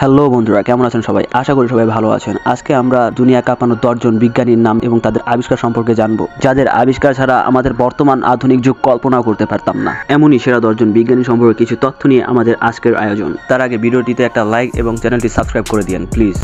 Hello বন্ধুরা, কেমন আছেন সবাই? আশা করি সবাই ভালো আছেন। আজকে আমরা দুনিয়া কাঁপানো 10 জন বিজ্ঞানীর নাম এবং তাদের আবিষ্কার সম্পর্কে জানবো, যাদের আবিষ্কার ছাড়া আমাদের বর্তমান আধুনিক যুগ কল্পনাও করতে পারতাম না। এমনই সেরা 10 জন বিজ্ঞানী সম্পর্কে কিছু তথ্য নিয়ে আমাদের আজকের আয়োজন। তার আগে ভিডিওটিতে একটা লাইক এবং চ্যানেলটি সাবস্ক্রাইব করে দিন please.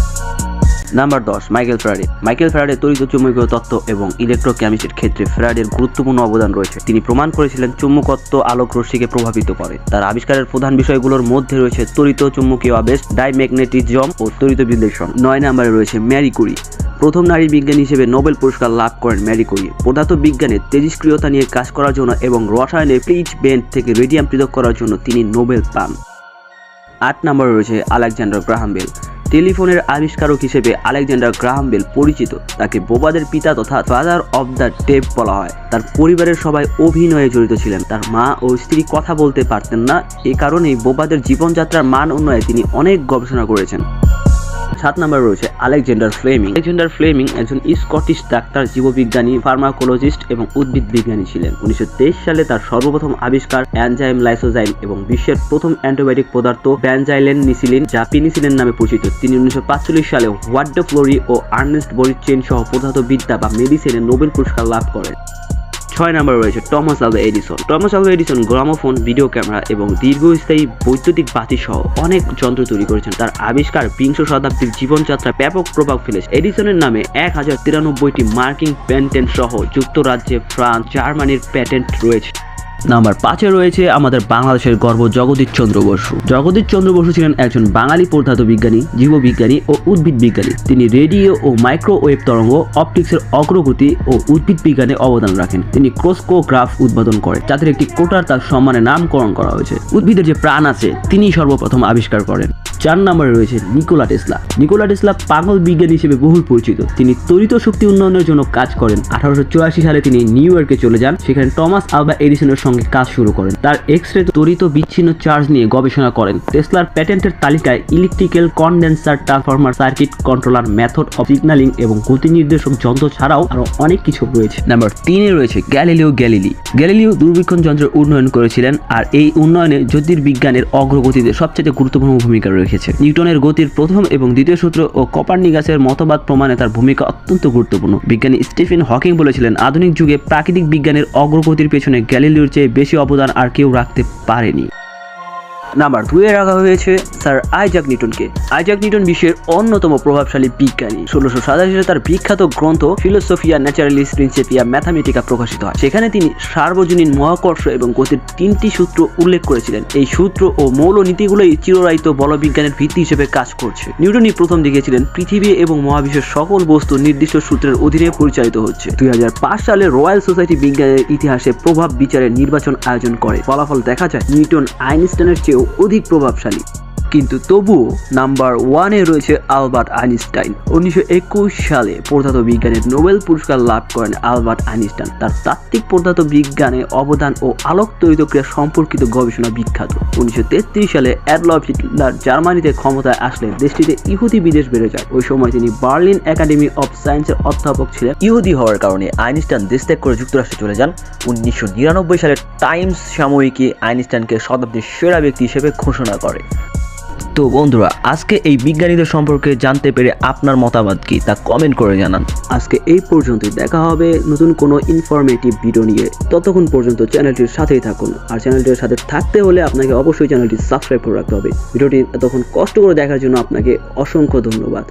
Number 10, Michael Faraday. Michael Faraday তড়িৎচুম্বকীয় তত্ত্ব এবং ইলেকট্রোকেমিস্ট্রির ক্ষেত্রে ফ্যারাডের গুরুত্বপূর্ণ অবদান রয়েছে। তিনি প্রমাণ করেছিলেন চুম্বকত্ব আলোক রশ্মিকে প্রভাবিত করে। তার আবিষ্কারের প্রধান বিষয়গুলোর মধ্যে রয়েছে তড়িৎ চুম্বকীয় আবেশ, ডাইম্যাগনেটিজম ও তড়িৎ বিশ্লেষণ। 9 নম্বরে রয়েছে ম্যারি কুরি। প্রথম নারী বিজ্ঞানী হিসেবে নোবেল পুরস্কার লাভ করেন ম্যারি কুরি। পদার্থবিজ্ঞানের তেজস্ক্রিয়তা নিয়ে কাজ করার জন্য এবং রসায়নে প্লিচ বেন্ড থেকে রেডিয়াম পৃথক করার জন্য তিনি নোবেল পান। 8 নম্বরে রয়েছে আলেকজান্ডার গ্রাহাম বেল। টেলিফোনের আবিষ্কারক হিসেবে আলেকজান্ডার গ্রাহাম বেল পরিচিত। তাকে বোবাদের পিতা তথা ফাদার অব দ্য ডেভ বলা হয়। তার পরিবারের সবাই অভিনয়ে জড়িত ছিলেন। তার মা ও স্ত্রী কথা বলতে পারতেন না, এ কারণেই বোবাদের জীবনযাত্রার মান উন্নয়নে তিনি অনেক গবেষণা করেছেন। 7 নম্বরে রয়েছে আলেকজান্ডার ফ্লেমিং। আলেকজান্ডার ফ্লেমিং একজন স্কটিশ ডাক্তার, জীববিজ্ঞানী, ফার্মাকোলজিস্ট এবং উদ্ভিদ বিজ্ঞানী ছিলেন। 1923 সালে তার সর্বপ্রথম আবিষ্কার এনজাইম লাইসোজাইম এবং বিশ্বের প্রথম অ্যান্টিবায়োটিক পদার্থ বেনজাইলেনিসিলিন, যা পেনিসিলিন নামে পরিচিত। তিনি 1945 সালে ওয়ার্ড ফ্লোরি ও আর্নেস্ট বরিচেন সহ পদার্থবিদ্যা বা মেডিসিনে নোবেল পুরস্কার লাভ করেন। 6 নম্বরে রয়েছে Thomas Alva Edison. Thomas Alva Edison gramophone, video camera এবং দীর্ঘস্থায়ী বৈদ্যুতিক বাতি সহ অনেক যন্ত্র তৈরি করেছেন। তার আবিষ্কার বিংশ শতাব্দীর জীবনযাত্রায় ব্যাপক প্রভাব ফেলেছে। এডিসনের নামে 1093টি মার্কিন প্যাটেন্ট সহ যুক্তরাজ্যে, ফ্রান্স, জার্মানির প্যাটেন্ট রয়েছে। নাম্বার 5-এ রয়েছে আমাদের বাংলাদেশের গর্ব জগদীশ চন্দ্র বসু। জগদীশ চন্দ্র বসু ছিলেন একজন বাঙালি পদার্থবিজ্ঞানী, জীববিজ্ঞানী ও উদ্ভিদ বিজ্ঞানী। তিনি রেডিও ও মাইক্রোওয়েভ তরঙ্গ, অপটিক্সের অগ্রগতি ও উদ্ভিদ বিজ্ঞানে অবদান রাখেন। তিনি ক্রোস্কোগ্রাফ উদ্ভাবন করেন, যাদের একটি কোটার তার সম্মানে নামকরণ করা হয়েছে। উদ্ভিদের যে প্রাণ আছে তিনি সর্বপ্রথম আবিষ্কার করেন। 4 নম্বরে রয়েছে নিকোলা টেসলা। নিকোলা টেসলা পাগল বিজ্ঞানী হিসেবে বহুল পরিচিত। তিনি তড়িৎ শক্তি উন্নয়নের জন্য কাজ করেন। 1884 সালে তিনি নিউ ইয়র্কে চলে যান, সেখানে টমাস আলভা এডিসনের সঙ্গে কাজ শুরু করেন। তার এক্স-রে তড়িৎ বিচ্ছিন্ন চার্জ নিয়ে গবেষণা করেন। টেসলার প্যাটেন্টের তালিকায় electrical condenser transformer, circuit controller, method of signalling এবং গতি নির্দেশক যন্ত্র ছাড়াও আরো অনেক কিছু রয়েছে। নাম্বার 3-এ রয়েছে গ্যালিলিও গ্যালিলি। গ্যালিলিও দূরবীক্ষণ যন্ত্রের উন্নয়ন করেছিলেন, আর এই উন্নয়নে জ্যোতির্বিজ্ঞানের অগ্রগতিতে সবচেয়ে গুরুত্বপূর্ণ ভূমিকা রয়েছে। নিউটনের গতির প্রথম এবং দ্বিতীয় সূত্র ও কোপার্নিকাসের মতবাদ প্রমাণে তার ভূমিকা অত্যন্ত গুরুত্বপূর্ণ। বিজ্ঞানী স্টিফেন হকিং বলেছিলেন, আধুনিক যুগে প্রাকৃতিক বিজ্ঞানের অগ্রগতির পেছনে গ্যালিলিওর চেয়ে বেশি অবদান আর কেউ রাখতে পারেনি। নাম্বার 2-এ রাখা হয়েছে স্যার আইজাক নিউটনকে। আইজাক নিউটন বিশ্বের অন্যতম প্রভাবশালী বিজ্ঞানী। 1687 সালে তার বিখ্যাত গ্রন্থ ফিলোসফিয়া ন্যাচারালিস প্রিন্সিপিয়া ম্যাথামেটিকা প্রকাশিত হয়। সেখানে তিনি সার্বজনীন মহাকর্ষ এবং গতির 3টি সূত্র উল্লেখ করেছিলেন। এই সূত্র ও মৌল নীতিগুলোই চিরায়ত বলবিজ্ঞানের ভিত্তি হিসেবে কাজ করছে। নিউটনই প্রথম দেখিয়েছিলেন পৃথিবী এবং মহাবিশ্বের সকল বস্তু নির্দিষ্ট সূত্রের অধীনে পরিচালিত হচ্ছে। 2005 সালে রয়্যাল সোসাইটি বিজ্ঞানের ইতিহাসে প্রভাব বিচারের নির্বাচন আয়োজন করে। ফলাফল দেখা যায় নিউটন আইনস্টাইনের চেয়ে অধিক প্রভাবশালী। কিন্তু তবুও নাম্বার 1-এ রয়েছে আলবার্ট আইনস্টাইন। 1921 সালে পদার্থবিজ্ঞানের নোবেল পুরস্কার লাভ করেন আলবার্ট আইনস্টাইন। তার তাত্ত্বিক পদার্থবিজ্ঞানে অবদান ও আলোক তড়িৎক্রিয়া সম্পর্কিত গবেষণা বিখ্যাত। 1933 সালে অ্যাডলফ হিটলার জার্মানিতে ক্ষমতায় আসলে দেশটিতে ইহুদি বিদেশ বেড়ে যায়। ওই সময় তিনি বার্লিন একাডেমি অফ সায়েন্সের অধ্যাপক ছিলেন। ইহুদি হওয়ার কারণে আইনস্টাইন দেশ ত্যাগ করে যুক্তরাষ্ট্রে চলে যান। 1999 সালে টাইমস সাময়িকী আইনস্টাইনকে শতাব্দীর সেরা ব্যক্তি হিসেবে ঘোষণা করে। তো বন্ধুরা, আজকে এই বিজ্ঞানীদের সম্পর্কে জানতে পেরে আপনার মতামত কি তা কমেন্ট করে জানান। আজকে এই পর্যন্তই, দেখা হবে নতুন কোনো ইনফরমেটিভ ভিডিও নিয়ে। ততক্ষণ পর্যন্ত চ্যানেলটির সাথেই থাকুন। আর চ্যানেলটির সাথে থাকতে হলে আপনাকে অবশ্যই চ্যানেলটি সাবস্ক্রাইব করে রাখতে হবে। ভিডিওটি এতক্ষণ কষ্ট করে দেখার জন্য আপনাকে অসংখ্য ধন্যবাদ।